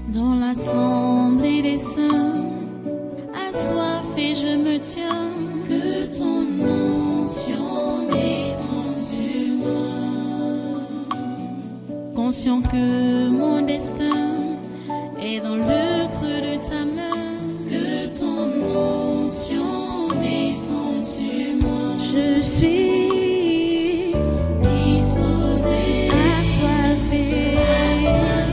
Dans l'assemblée des saints, assoiffé je me tiens, que ton onction descende sur moi. Conscient que mon destin est dans le creux de ta main, que ton onction descende sur moi. Je suis disposé, assoiffé,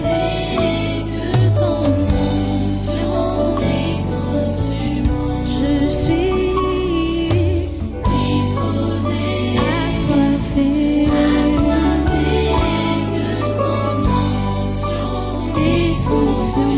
que ton onction descende sur moi. Je suis disposé, assoiffé, que ton onction descende sur moi.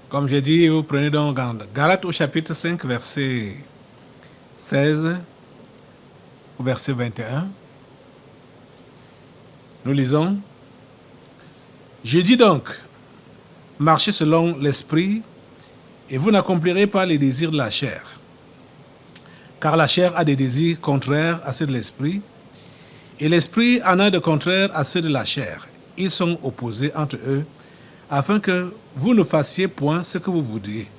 Comme j'ai dit, vous prenez donc Galates au chapitre 5, verset 16 au verset 21. Nous lisons: Je dis donc, marchez selon l'esprit, et vous n'accomplirez pas les désirs de la chair. Car la chair a des désirs contraires à ceux de l'esprit, et l'esprit en a de contraires à ceux de la chair. Ils sont opposés entre eux, afin que vous ne fassiez point ce que vous voudriez.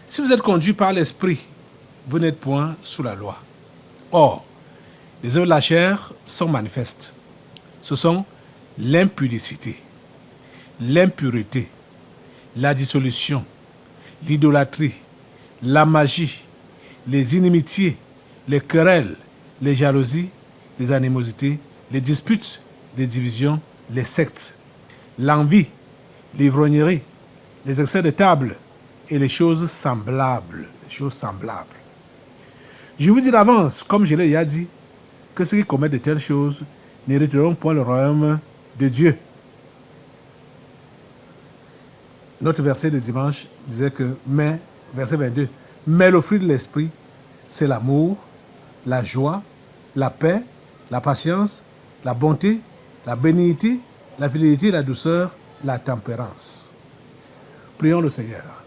Si vous êtes conduit par l'esprit, vous n'êtes point sous la loi. Or, les œuvres de la chair sont manifestes. Ce sont l'impudicité, l'impureté, la dissolution, l'idolâtrie, la magie, les inimitiés, les querelles, les jalousies, les animosités, les disputes, les divisions, les sectes, l'envie, l'ivrognerie, les excès de table et les choses semblables. Je vous dis d'avance, comme je l'ai déjà dit, que ceux qui commettent de telles choses n'hériteront point le royaume de Dieu. Notre verset de dimanche disait que, verset 22, mais le fruit de l'esprit, c'est l'amour, la joie, la paix, la patience, la bonté, la bénignité, la fidélité, la douceur, la tempérance. Prions le Seigneur.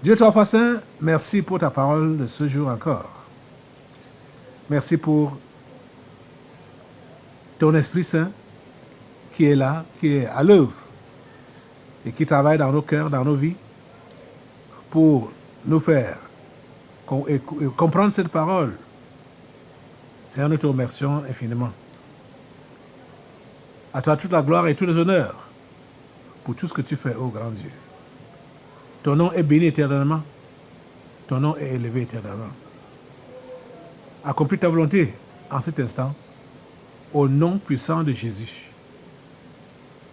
Dieu trois fois saint, merci pour ta parole de ce jour encore. Merci pour ton Esprit Saint qui est là, qui est à l'œuvre et qui travaille dans nos cœurs, dans nos vies pour nous faire comprendre cette parole. Seigneur, nous te remercions infiniment. À toi toute la gloire et tous les honneurs pour tout ce que tu fais, ô grand Dieu. Ton nom est béni éternellement. Ton nom est élevé éternellement. Accomplis ta volonté en cet instant, au nom puissant de Jésus.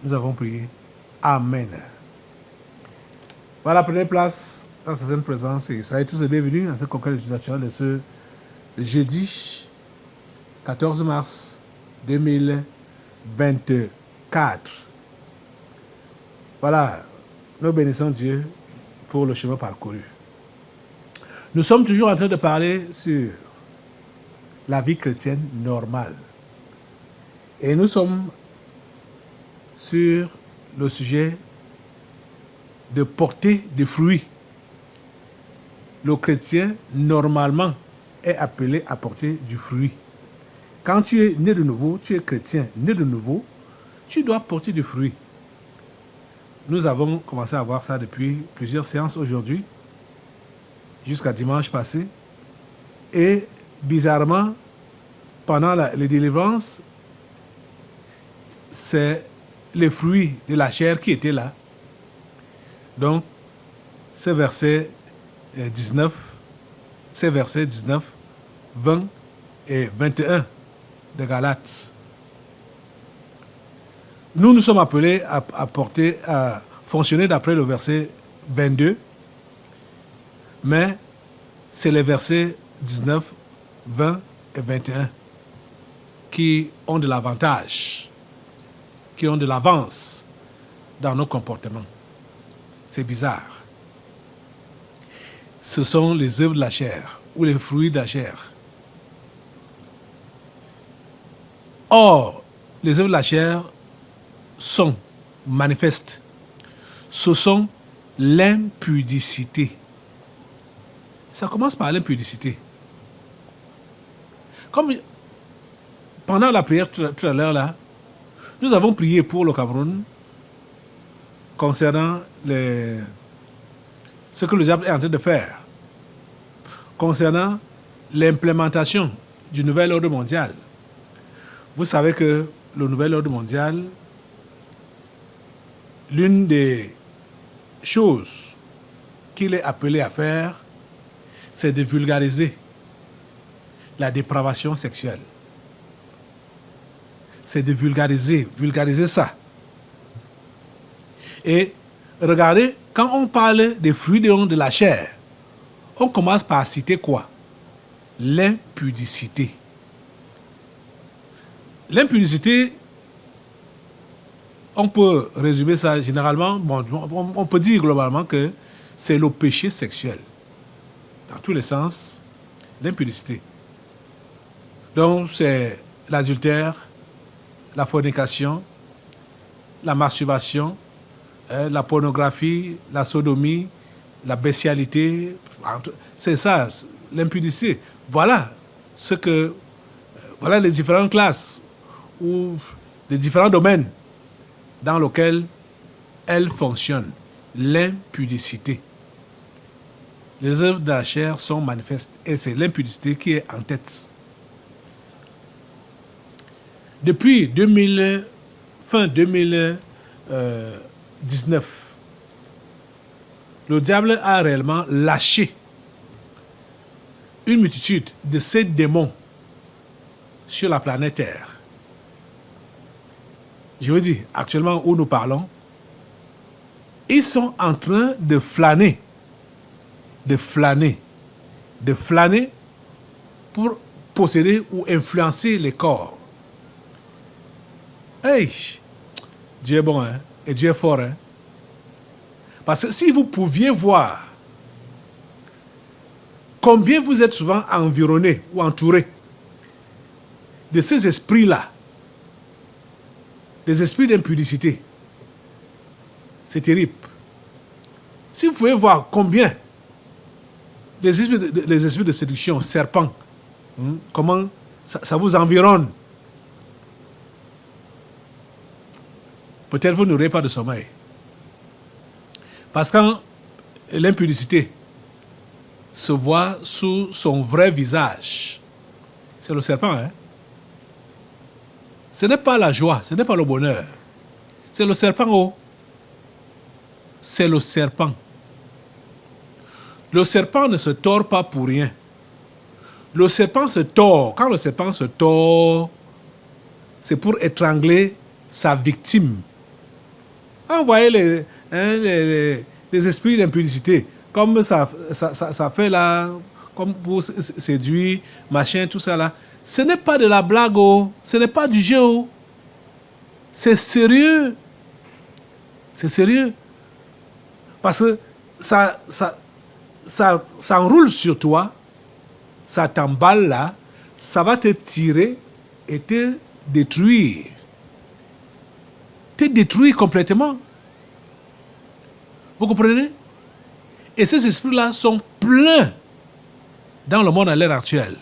Nous avons prié. Amen. Voilà, prenez place dans sa sainte présence et soyez tous les bienvenus à ce congrès national de ce jeudi 14 mars 2024. Voilà, nous bénissons Dieu pour le chemin parcouru. Nous sommes toujours en train de parler sur la vie chrétienne normale. Et nous sommes sur le sujet de porter des fruits. Le chrétien, normalement, est appelé à porter du fruit. Quand tu es né de nouveau, tu es chrétien né de nouveau, tu dois porter du fruit. Nous avons commencé à voir ça depuis plusieurs séances aujourd'hui, jusqu'à dimanche passé. Et bizarrement, pendant les délivrances, c'est les fruits de la chair qui étaient là. Donc, ces versets 19, 20 et 21 de Galates. Nous sommes appelés à fonctionner d'après le verset 22, mais c'est les versets 19, 20 et 21 qui ont de l'avantage, qui ont de l'avance dans nos comportements. C'est bizarre. Ce sont les œuvres de la chair ou les fruits de la chair. Or, les œuvres de la chair sont manifestes. Ce sont l'impudicité. Ça commence par l'impudicité. Comme pendant la prière tout à l'heure, là, nous avons prié pour le Cameroun concernant ce que le diable est en train de faire, concernant l'implémentation du nouvel ordre mondial. Vous savez que le nouvel ordre mondial, l'une des choses qu'il est appelé à faire, c'est de vulgariser la dépravation sexuelle. C'est de vulgariser ça. Et regardez, quand on parle des fruits de la chair, on commence par citer quoi? L'impudicité. L'impudicité, on peut résumer ça généralement, on peut dire globalement que c'est le péché sexuel. Dans tous les sens, l'impudicité. Donc c'est l'adultère, la fornication, la masturbation, la pornographie, la sodomie, la bestialité. C'est ça, l'impudicité. Voilà voilà les différentes classes ou les différents domaines dans lesquels elle fonctionne. L'impudicité. Les œuvres de la chair sont manifestes et c'est l'impudicité qui est en tête. Depuis fin 2019, le diable a réellement lâché une multitude de ces démons sur la planète Terre. Je vous dis, actuellement où nous parlons, ils sont en train de flâner pour posséder ou influencer les corps. Hey, Dieu est bon, hein? Et Dieu est fort, hein? Parce que si vous pouviez voir combien vous êtes souvent environné ou entouré de ces esprits-là, des esprits d'impudicité, c'est terrible. Si vous pouvez voir combien les esprits de séduction, serpents, comment ça vous environne, peut-être vous n'aurez pas de sommeil. Parce que l'impudicité se voit sous son vrai visage. C'est le serpent, hein? Ce n'est pas la joie, ce n'est pas le bonheur. C'est le serpent, oh. C'est le serpent. Le serpent ne se tord pas pour rien. Le serpent se tord. Quand le serpent se tord, c'est pour étrangler sa victime. Envoyez les esprits d'impudicité, comme ça fait là, comme pour séduire, machin, tout ça là. Ce n'est pas de la blague, oh. Ce n'est pas du jeu, oh. C'est sérieux. C'est sérieux. Parce que ça enroule sur toi, ça t'emballe là, ça va te tirer et te détruire. Te détruire complètement. Vous comprenez? Et ces esprits-là sont pleins dans le monde à l'heure actuelle.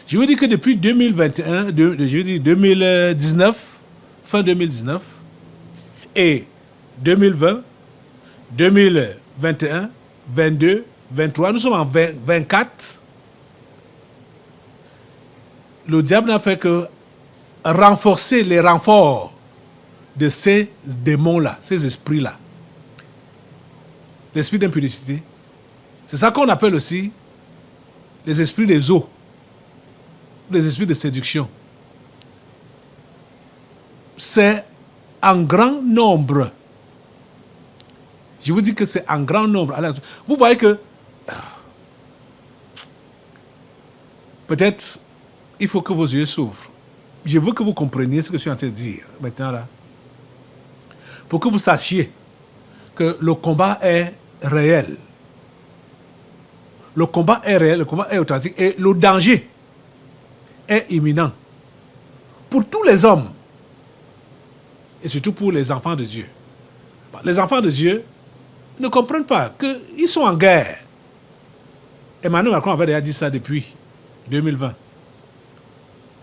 Je vous dis que depuis 2019, fin 2019, et 2020, 2021, 22, 23, nous sommes en 24, le diable n'a fait que renforcer les renforts de ces démons-là, ces esprits-là. L'esprit d'impudicité. C'est ça qu'on appelle aussi les esprits des eaux, les esprits de séduction. C'est en grand nombre. Je vous dis que c'est en grand nombre. Vous voyez que peut-être il faut que vos yeux s'ouvrent. Je veux que vous compreniez ce que je suis en train de dire maintenant là. Pour que vous sachiez que le combat est réel. Le combat est réel, le combat est authentique et le danger est imminent. pour tous les hommes, et surtout pour les enfants de Dieu. Les enfants de Dieu ne comprennent pas qu'ils sont en guerre. Emmanuel Macron avait déjà dit ça depuis 2020.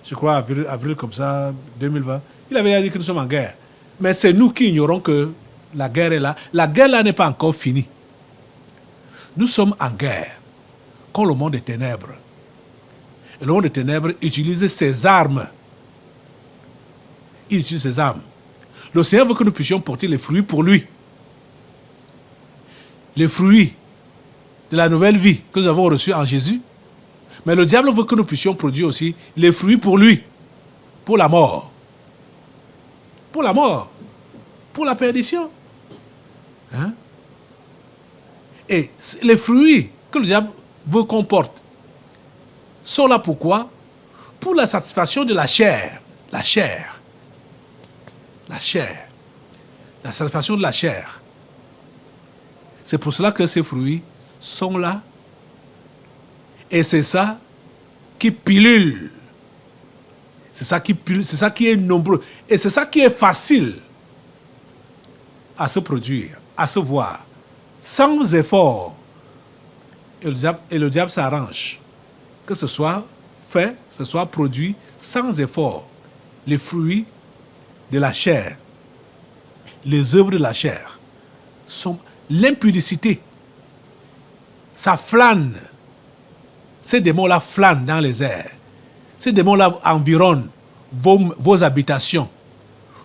Je crois avril comme ça, 2020. Il avait déjà dit que nous sommes en guerre. Mais c'est nous qui ignorons que la guerre est là. La guerre là n'est pas encore finie. Nous sommes en guerre contre le monde des ténèbres. Et le monde des ténèbres utilise ses armes. Il utilise ses armes. Le Seigneur veut que nous puissions porter les fruits pour lui. Les fruits de la nouvelle vie que nous avons reçue en Jésus. Mais le diable veut que nous puissions produire aussi les fruits pour lui. Pour la mort. Pour la mort. Pour la perdition. Hein? Et les fruits que le diable veut qu'on porte sont là pourquoi? Pour la satisfaction de la chair. La chair. La chair. La satisfaction de la chair. C'est pour cela que ces fruits sont là. Et c'est ça qui pilule. C'est ça qui pilule, c'est ça qui est nombreux. Et c'est ça qui est facile à se produire, à se voir, sans effort. Et le diable s'arrange. Que ce soit fait, ce soit produit sans effort. Les fruits de la chair, les œuvres de la chair, sont l'impudicité. Ça flâne. Ces démons-là flânent dans les airs. Ces démons-là environnent vos habitations,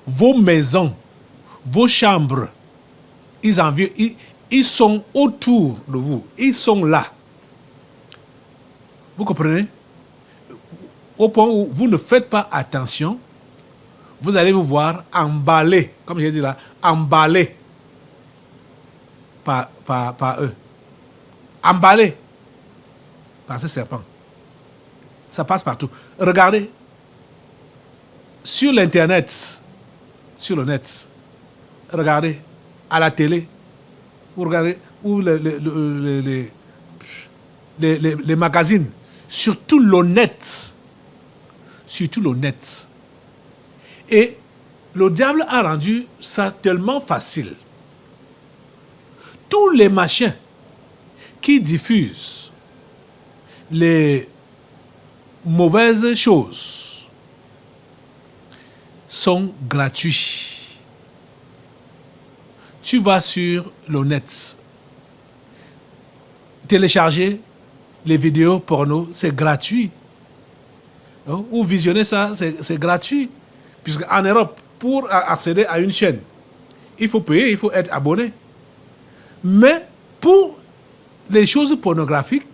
vos maisons, vos chambres. Ils sont autour de vous. Ils sont là. Vous comprenez? Au point où vous ne faites pas attention, vous allez vous voir emballé, comme j'ai dit là, emballé par eux. Emballé par ces serpents. Ça passe partout. Regardez, sur l'internet, sur le net, regardez, à la télé, vous regardez, ou les magazines, surtout l'honnête. Surtout l'honnête. Et le diable a rendu ça tellement facile. Tous les machins qui diffusent les mauvaises choses sont gratuits. Tu vas sur le net, télécharger les vidéos porno, c'est gratuit. Ou visionner ça, c'est gratuit. Puisqu'en Europe, pour accéder à une chaîne, il faut payer, il faut être abonné. Mais pour les choses pornographiques,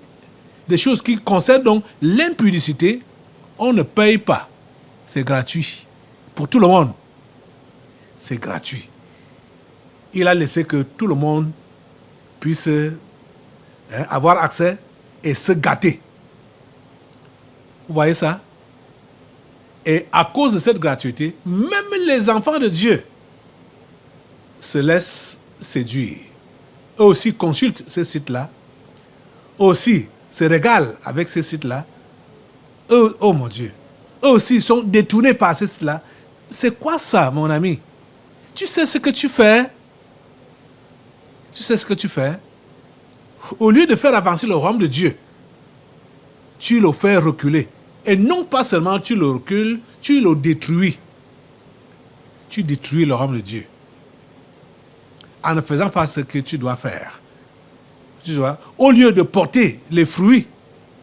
des choses qui concernent donc l'impudicité, on ne paye pas. C'est gratuit. Pour tout le monde, c'est gratuit. Il a laissé que tout le monde puisse avoir accès et se gâter. Vous voyez ça? Et à cause de cette gratuité, même les enfants de Dieu se laissent séduire. Eux aussi consultent ces sites-là. Eux aussi se régalent avec ces sites-là. Eux, oh mon Dieu, eux aussi sont détournés par ces sites-là. C'est quoi ça, mon ami? Tu sais ce que tu fais? Tu sais ce que tu fais? Au lieu de faire avancer le royaume de Dieu, tu le fais reculer. Et non pas seulement tu le recules, tu le détruis. Tu détruis le royaume de Dieu. En ne faisant pas ce que tu dois faire. Tu vois, au lieu de porter les fruits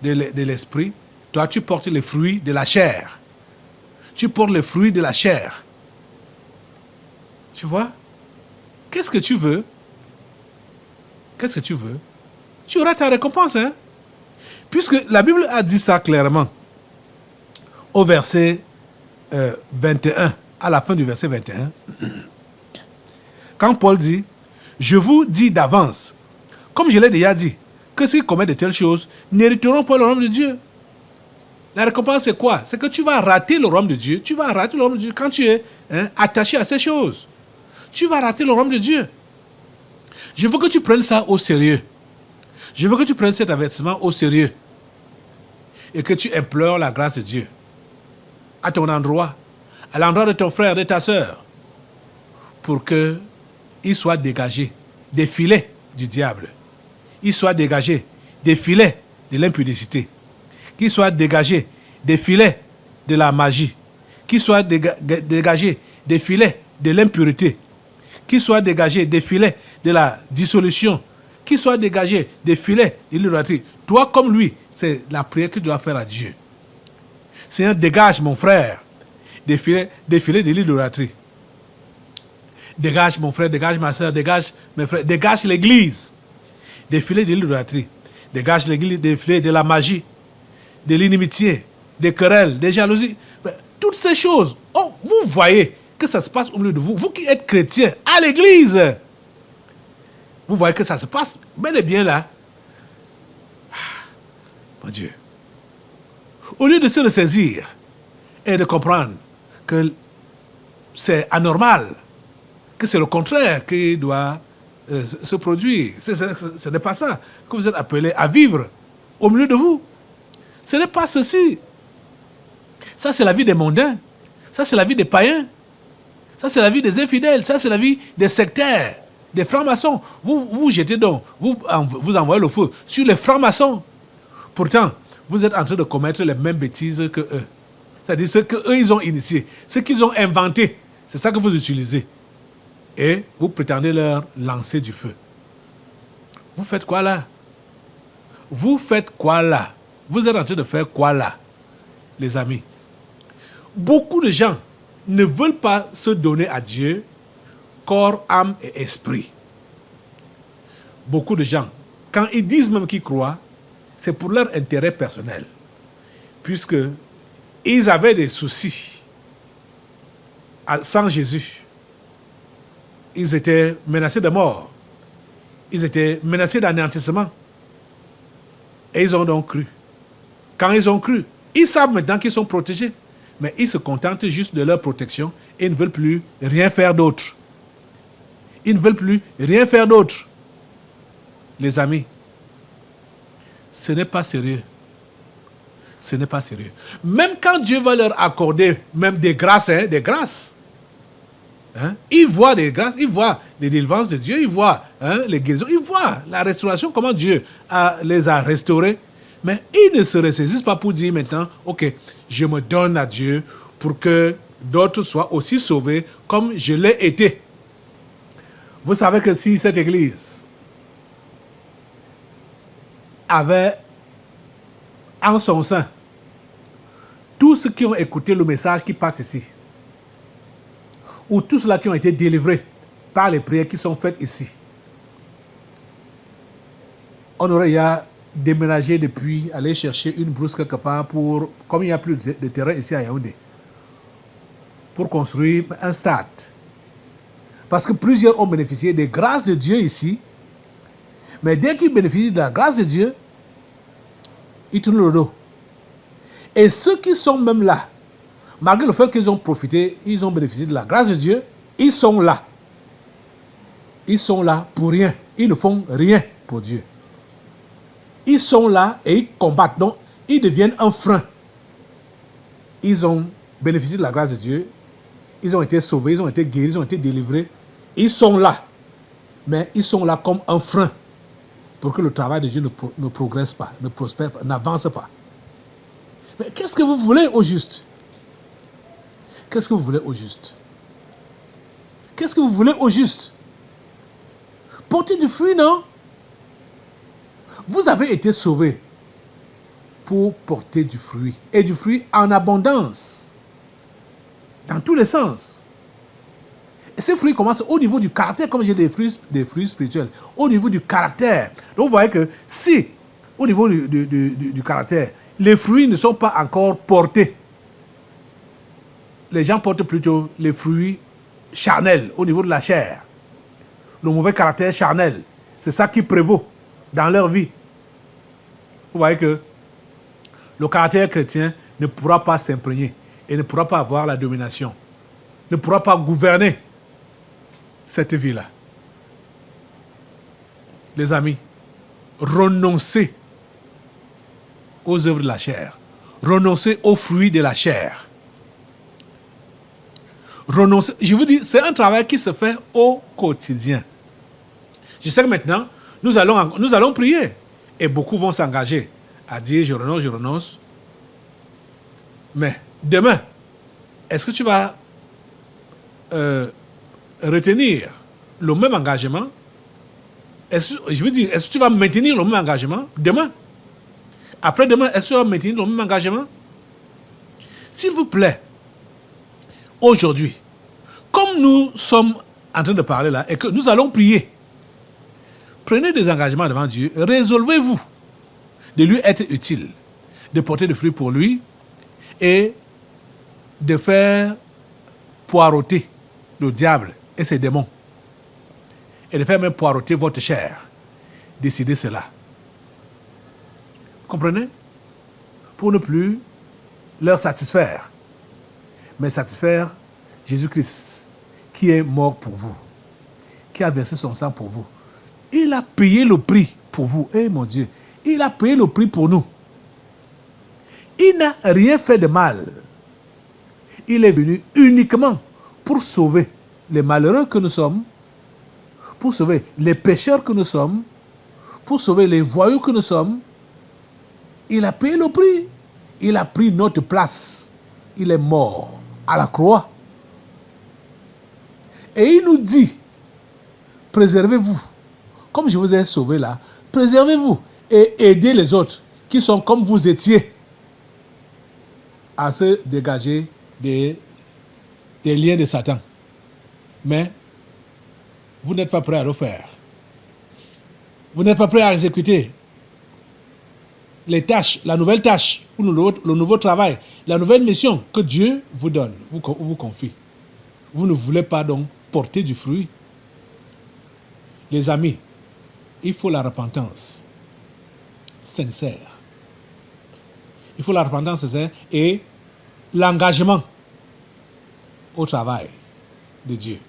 de l'esprit, toi tu portes les fruits de la chair. Tu portes les fruits de la chair. Tu vois? Qu'est-ce que tu veux? Qu'est-ce que tu veux? Tu auras ta récompense, hein? Puisque la Bible a dit ça clairement. Au verset 21, à la fin du verset 21, quand Paul dit, je vous dis d'avance, comme je l'ai déjà dit, que ceux qui commettent de telles choses n'hériteront pas le royaume de Dieu. La récompense, c'est quoi? C'est que tu vas rater le royaume de Dieu. Tu vas rater le royaume de Dieu quand tu es attaché à ces choses. Tu vas rater le royaume de Dieu. Je veux que tu prennes ça au sérieux. Je veux que tu prennes cet avertissement au sérieux. Et que tu implores la grâce de Dieu à ton endroit à l'endroit de ton frère, de ta sœur, pour qu'il soit dégagé des filets du diable, il soit dégagé des filets de l'impudicité, qu'il soit dégagé des filets de la magie, qu'il soit dégagé des filets de l'impureté, qu'il soit dégagé des filets de la dissolution, qu'il soit dégagé des filets de l'idolâtrie. Toi comme lui, c'est la prière que tu dois faire à Dieu. Seigneur, dégage mon frère des filets de l'idolâtrie. Dégage mon frère, dégage ma soeur, dégage mes frères, dégage l'église des filets de l'idolâtrie. Dégage l'église des filets de la magie, de l'inimitié, des querelles, des jalousies. Toutes ces choses, oh, vous voyez que ça se passe au milieu de vous. Vous qui êtes chrétiens, à l'église, vous voyez que ça se passe bel et bien là. Mon Dieu. Au lieu de se ressaisir et de comprendre que c'est anormal, que c'est le contraire qui doit se produire. Ce n'est pas ça que vous êtes appelés à vivre au milieu de vous. Ce n'est pas ceci. Ça, c'est la vie des mondains. Ça, c'est la vie des païens. Ça, c'est la vie des infidèles. Ça, c'est la vie des sectaires, des francs-maçons. Vous jetez donc, vous envoyez le feu sur les francs-maçons. Pourtant, vous êtes en train de commettre les mêmes bêtises que eux. C'est-à-dire ce qu'eux, ils ont initié, ce qu'ils ont inventé. C'est ça que vous utilisez. Et vous prétendez leur lancer du feu. Vous faites quoi là? Vous faites quoi là? Vous êtes en train de faire quoi là, les amis? Beaucoup de gens ne veulent pas se donner à Dieu, corps, âme et esprit. Beaucoup de gens, quand ils disent même qu'ils croient, c'est pour leur intérêt personnel. Puisque ils avaient des soucis sans Jésus. Ils étaient menacés de mort. Ils étaient menacés d'anéantissement. Et ils ont donc cru. Quand ils ont cru, ils savent maintenant qu'ils sont protégés. Mais ils se contentent juste de leur protection et ils ne veulent plus rien faire d'autre. Ils ne veulent plus rien faire d'autre. Les amis, ce n'est pas sérieux. Ce n'est pas sérieux. Même quand Dieu va leur accorder même des grâces, ils voient des grâces, ils voient les délivrances de Dieu, ils voient les guérisons, ils voient la restauration, comment Dieu les a restaurés. Mais ils ne se ressaisissent pas pour dire maintenant, ok, je me donne à Dieu pour que d'autres soient aussi sauvés comme je l'ai été. Vous savez que si cette église avait en son sein tous ceux qui ont écouté le message qui passe ici, ou tous ceux qui ont été délivrés par les prières qui sont faites ici, on aurait déjà déménagé depuis, aller chercher une brousse quelque part pour, comme il n'y a plus de terrain ici à Yaoundé, pour construire un stade. Parce que plusieurs ont bénéficié des grâces de Dieu ici, mais dès qu'ils bénéficient de la grâce de Dieu, ils tournent le dos. Et ceux qui sont même là, malgré le fait qu'ils ont profité, ils ont bénéficié de la grâce de Dieu, ils sont là. Ils sont là pour rien. Ils ne font rien pour Dieu. Ils sont là et ils combattent. Donc, ils deviennent un frein. Ils ont bénéficié de la grâce de Dieu. Ils ont été sauvés, ils ont été guéris, ils ont été délivrés. Ils sont là. Mais ils sont là comme un frein pour que le travail de Dieu ne progresse pas, ne prospère pas, n'avance pas. Mais qu'est-ce que vous voulez au juste? Qu'est-ce que vous voulez au juste? Qu'est-ce que vous voulez au juste? Porter du fruit, non? Vous avez été sauvés pour porter du fruit. Et du fruit en abondance. Dans tous les sens. Et ces fruits commencent au niveau du caractère, comme j'ai des fruits spirituels. Au niveau du caractère. Donc vous voyez que si, au niveau du caractère, les fruits ne sont pas encore portés, les gens portent plutôt les fruits charnels au niveau de la chair. Le mauvais caractère charnel, c'est ça qui prévaut dans leur vie. Vous voyez que le caractère chrétien ne pourra pas s'imprégner et ne pourra pas avoir la domination, ne pourra pas gouverner cette vie-là. Les amis, renoncez aux œuvres de la chair, renoncez aux fruits de la chair. renoncer. Je vous dis, c'est un travail qui se fait au quotidien. Je sais que maintenant, nous allons prier. Et beaucoup vont s'engager à dire je renonce, je renonce. Mais demain, est-ce que tu vas retenir le même engagement? Est-ce que tu vas maintenir le même engagement demain? Après-demain, est-ce que tu vas maintenir le même engagement? S'il vous plaît, aujourd'hui, comme nous sommes en train de parler là et que nous allons prier, prenez des engagements devant Dieu, résolvez-vous de lui être utile, de porter des fruits pour lui et de faire poireauter le diable et ses démons. Et de faire même poireauter votre chair. Décidez cela. Vous comprenez? Pour ne plus leur satisfaire, mais satisfaire Jésus-Christ qui est mort pour vous, qui a versé son sang pour vous. Il a payé le prix pour vous. Eh mon Dieu, il a payé le prix pour nous. Il n'a rien fait de mal. Il est venu uniquement pour sauver les malheureux que nous sommes, pour sauver les pécheurs que nous sommes, pour sauver les voyous que nous sommes. Il a payé le prix. Il a pris notre place. Il est mort à la croix. Et il nous dit, préservez-vous. Comme je vous ai sauvé là, préservez-vous et aidez les autres qui sont comme vous étiez à se dégager des liens de Satan. Mais vous n'êtes pas prêt à le faire. Vous n'êtes pas prêt à exécuter les tâches, la nouvelle tâche, ou le nouveau travail, la nouvelle mission que Dieu vous donne, vous confie. Vous ne voulez pas donc porter du fruit. Les amis, il faut la repentance sincère. Il faut la repentance sincère et l'engagement au travail de Dieu.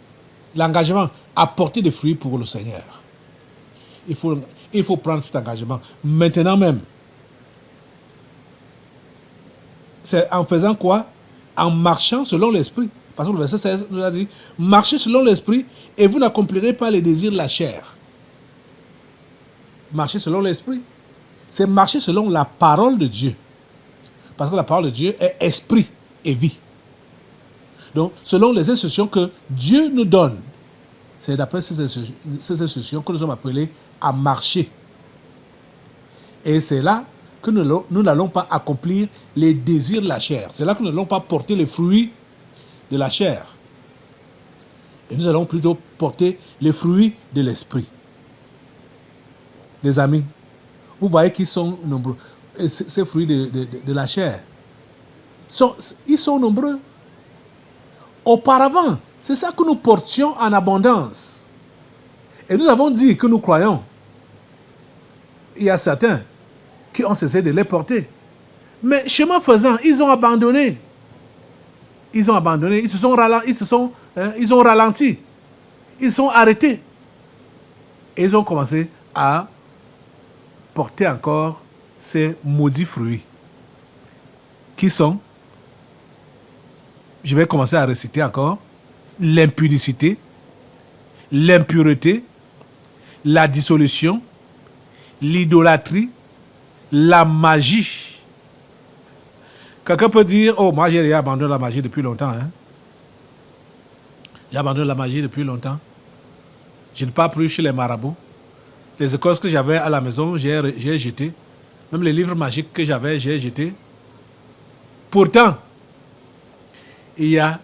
L'engagement à porter des fruits pour le Seigneur. Il faut prendre cet engagement maintenant même. C'est en faisant quoi? En marchant selon l'esprit. Parce que le verset 16 nous a dit, marchez selon l'esprit et vous n'accomplirez pas les désirs de la chair. Marcher selon l'esprit, c'est marcher selon la parole de Dieu. Parce que la parole de Dieu est esprit et vie. Donc, selon les instructions que Dieu nous donne, c'est d'après ces instructions que nous sommes appelés à marcher. Et c'est là que nous n'allons pas accomplir les désirs de la chair. C'est là que nous n'allons pas porter les fruits de la chair. Et nous allons plutôt porter les fruits de l'esprit. Les amis, vous voyez qu'ils sont nombreux. Ces fruits de la chair, ils sont nombreux. Auparavant, c'est ça que nous portions en abondance. Et nous avons dit que nous croyons. Il y a certains qui ont cessé de les porter. Mais chemin faisant, ils ont abandonné. Ils ont abandonné, ils ont ralenti. Ils sont arrêtés. Et ils ont commencé à porter encore ces maudits fruits. Qui sont, je vais commencer à réciter encore, l'impudicité, l'impureté, la dissolution, l'idolâtrie, la magie. Quelqu'un peut dire, oh, moi j'ai abandonné la magie depuis longtemps. Hein? J'ai abandonné la magie depuis longtemps. Je ne pars plus chez les marabouts. Les écorces que j'avais à la maison, j'ai jeté. Même les livres magiques que j'avais, j'ai jeté. Pourtant, il y a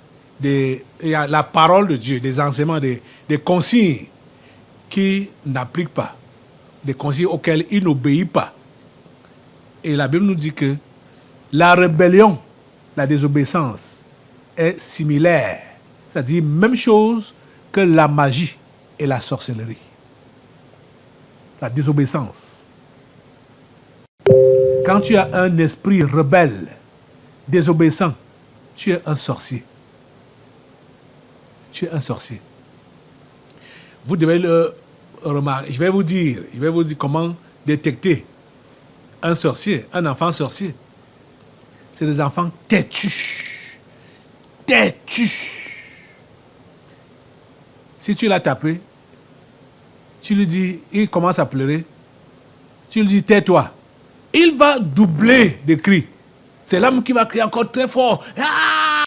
la parole de Dieu, des enseignements, des consignes qui n'appliquent pas, des consignes auxquelles il n'obéit pas. Et la Bible nous dit que la rébellion, la désobéissance est similaire. C'est-à-dire même chose que la magie et la sorcellerie. La désobéissance. Quand tu as un esprit rebelle, désobéissant, tu es un sorcier. Tu es un sorcier. Vous devez le remarquer. Je vais vous dire comment détecter un sorcier, un enfant sorcier. C'est des enfants têtus. Têtus. Si tu l'as tapé, tu lui dis, il commence à pleurer, tu lui dis tais-toi. Il va doubler de cris. C'est l'homme qui va crier encore très fort. Ah!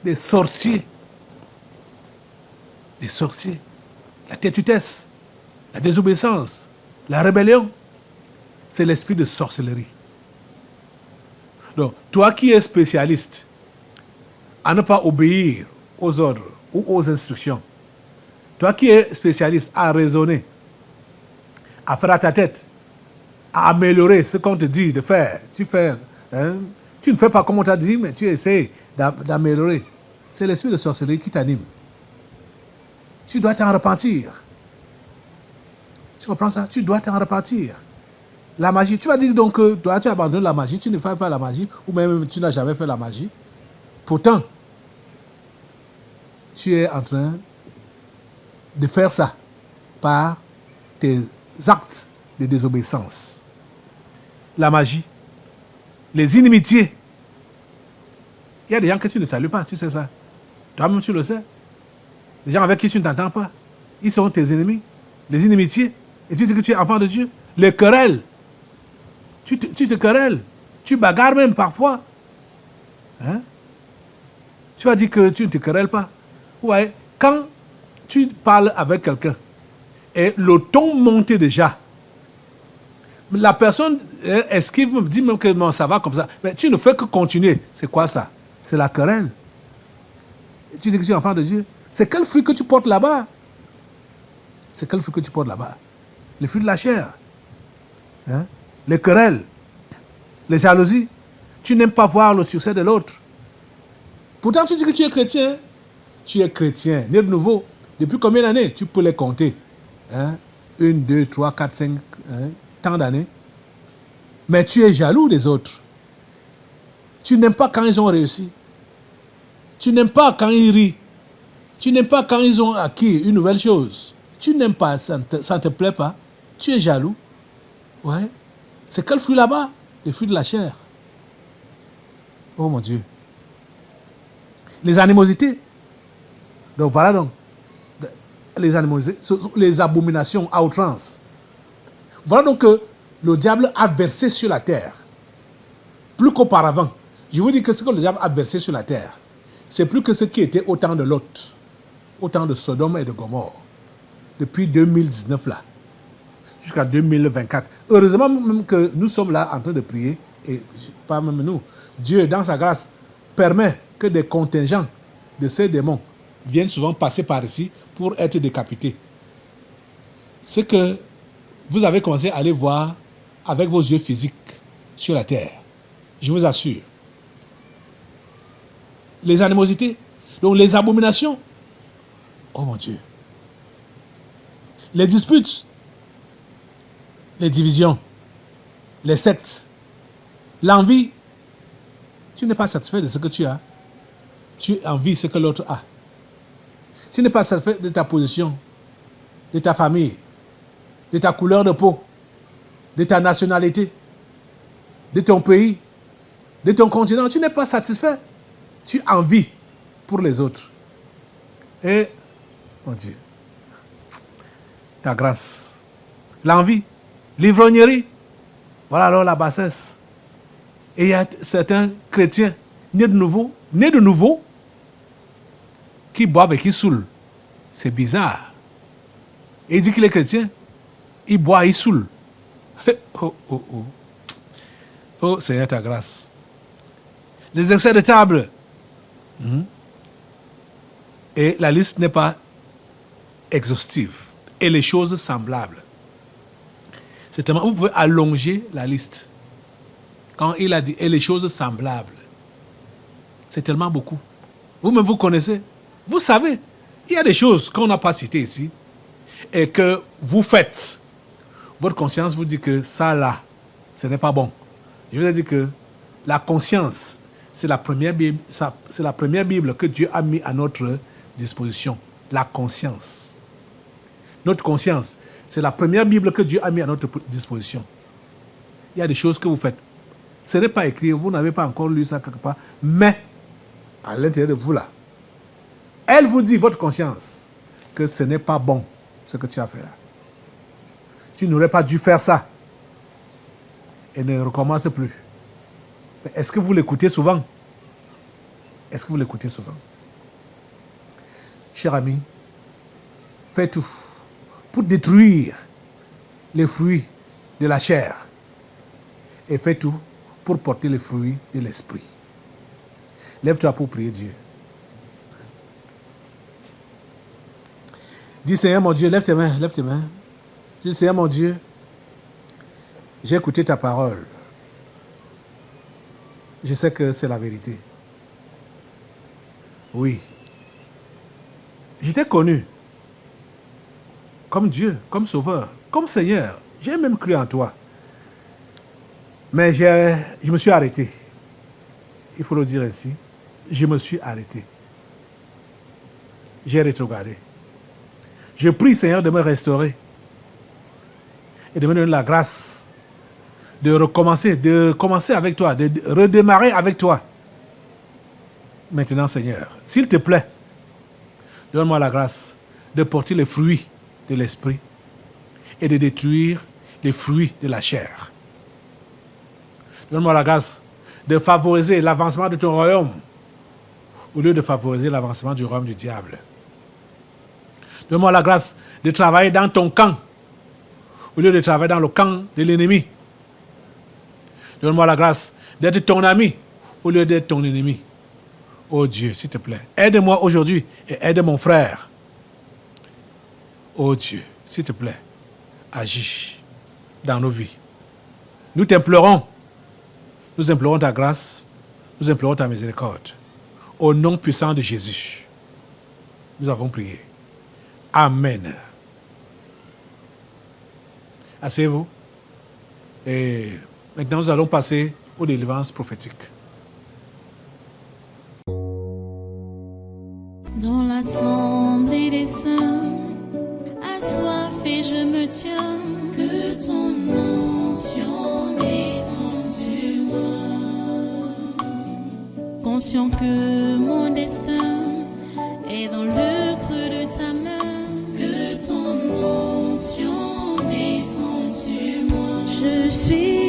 Des sorciers. Des sorciers. La têtutesse, la désobéissance, la rébellion, c'est l'esprit de sorcellerie. Donc, toi qui es spécialiste à ne pas obéir aux ordres ou aux instructions, toi qui es spécialiste à raisonner, à faire à ta tête, à améliorer ce qu'on te dit de faire, tu fais, hein, tu ne fais pas comme on t'a dit, mais tu essaies d'améliorer. C'est l'esprit de sorcellerie qui t'anime. Tu dois t'en repentir. Tu comprends ça? Tu dois t'en repentir. La magie, tu vas dire donc que toi tu abandonnes la magie, tu ne fais pas la magie, ou même tu n'as jamais fait la magie. Pourtant, tu es en train de faire ça par tes actes de désobéissance. La magie, les inimitiés. Il y a des gens que tu ne salues pas, tu sais ça. Toi-même tu le sais. Les gens avec qui tu ne t'entends pas, ils sont tes ennemis. Les inimitiés. Et tu dis que tu es enfant de Dieu. Les querelles. Tu te querelles. Tu bagarres même parfois. Hein? Tu vas dire que tu ne te querelles pas. Ouais. Quand tu parles avec quelqu'un et le ton monte déjà, la personne esquive, me dit même que non, ça va comme ça. Mais tu ne fais que continuer. C'est quoi ça? C'est la querelle. Et tu dis que tu es enfant de Dieu. C'est quel fruit que tu portes là-bas? C'est quel fruit que tu portes là-bas? Les fruits de la chair. Hein? Les querelles. Les jalousies. Tu n'aimes pas voir le succès de l'autre. Pourtant, tu dis que tu es chrétien. Tu es chrétien, né de nouveau. Depuis combien d'années? Tu peux les compter. Hein? 1, 2, 3, 4, 5, hein? Tant d'années. Mais tu es jaloux des autres. Tu n'aimes pas quand ils ont réussi. Tu n'aimes pas quand ils rient. Tu n'aimes pas quand ils ont acquis une nouvelle chose. Tu n'aimes pas, ça ne te plaît pas. Tu es jaloux. Ouais. C'est quel fruit là-bas? Les fruits de la chair. Oh mon Dieu. Les animosités. Donc voilà donc. Les animosités, les abominations à outrance. Voilà donc que le diable a versé sur la terre. Plus qu'auparavant. Je vous dis que ce que le diable a versé sur la terre, c'est plus que ce qui était au temps de Lot, au temps de Sodome et de Gomorrhe. Depuis 2019 là, jusqu'à 2024. Heureusement même que nous sommes là en train de prier, et pas même nous. Dieu, dans sa grâce, permet que des contingents de ces démons viennent souvent passer par ici pour être décapités. Ce que vous avez commencé à aller voir avec vos yeux physiques sur la terre, je vous assure. Les animosités, donc les abominations, oh mon Dieu. Les disputes, les divisions, les sectes, l'envie. Tu n'es pas satisfait de ce que tu as. Tu envies ce que l'autre a. Tu n'es pas satisfait de ta position, de ta famille, de ta couleur de peau, de ta nationalité, de ton pays, de ton continent. Tu n'es pas satisfait. Tu envies pour les autres. Et, mon Dieu, ta grâce, l'envie, l'ivrognerie, voilà alors la bassesse. Et il y a certains chrétiens nés de nouveau, qui boivent et qui saoulent. C'est bizarre. Et il dit qu'il est chrétien, il boit, il saoule. Oh, oh, oh. Oh, Seigneur, ta grâce. Les excès de table. Et la liste n'est pas exhaustive. Et les choses semblables. C'est tellement, vous pouvez allonger la liste. Quand il a dit et les choses semblables, c'est tellement beaucoup. Vous-même vous connaissez. Vous savez, il y a des choses qu'on n'a pas citées ici et que vous faites. Votre conscience vous dit que ça là, ce n'est pas bon. Je vous ai dit que la conscience, c'est la première Bible, c'est la première Bible que Dieu a mis à notre disposition. La conscience. Notre conscience, c'est la première Bible que Dieu a mis à notre disposition. Il y a des choses que vous faites. Ce n'est pas écrit, vous n'avez pas encore lu ça quelque part, mais à l'intérieur de vous là, Elle vous dit, votre conscience, que ce n'est pas bon ce que tu as fait là. Tu n'aurais pas dû faire ça. Et ne recommence plus. Mais est-ce que vous l'écoutez souvent? Est-ce que vous l'écoutez souvent? Cher ami, fais tout pour détruire les fruits de la chair et fais tout pour porter les fruits de l'esprit. Lève-toi pour prier Dieu. Dis Seigneur mon Dieu, lève tes mains, lève tes mains. Dis Seigneur mon Dieu, j'ai écouté ta parole. Je sais que c'est la vérité. Oui. Je t'ai connu comme Dieu, comme Sauveur, comme Seigneur. J'ai même cru en toi. Mais je me suis arrêté. Il faut le dire ainsi. Je me suis arrêté. J'ai rétrogradé. Je prie, Seigneur, de me restaurer et de me donner la grâce de recommencer, de commencer avec toi, de redémarrer avec toi. Maintenant, Seigneur, s'il te plaît, donne-moi la grâce de porter les fruits de l'esprit et de détruire les fruits de la chair. Donne-moi la grâce de favoriser l'avancement de ton royaume au lieu de favoriser l'avancement du royaume du diable. Donne-moi la grâce de travailler dans ton camp au lieu de travailler dans le camp de l'ennemi. Donne-moi la grâce d'être ton ami au lieu d'être ton ennemi. Oh Dieu, s'il te plaît, aide-moi aujourd'hui et aide mon frère. Oh Dieu, s'il te plaît, agis dans nos vies. Nous t'implorons. Nous implorons ta grâce. Nous implorons ta miséricorde. Au nom puissant de Jésus, nous avons prié. Amen. Asseyez-vous. Et maintenant, nous allons passer aux délivrances prophétiques. Dans l'assemblée des saints, assoiffé je me tiens, que ton onction descende sur moi. Conscient que mon destin est dans le creux de ta main, que ton onction descende sur moi. Je suis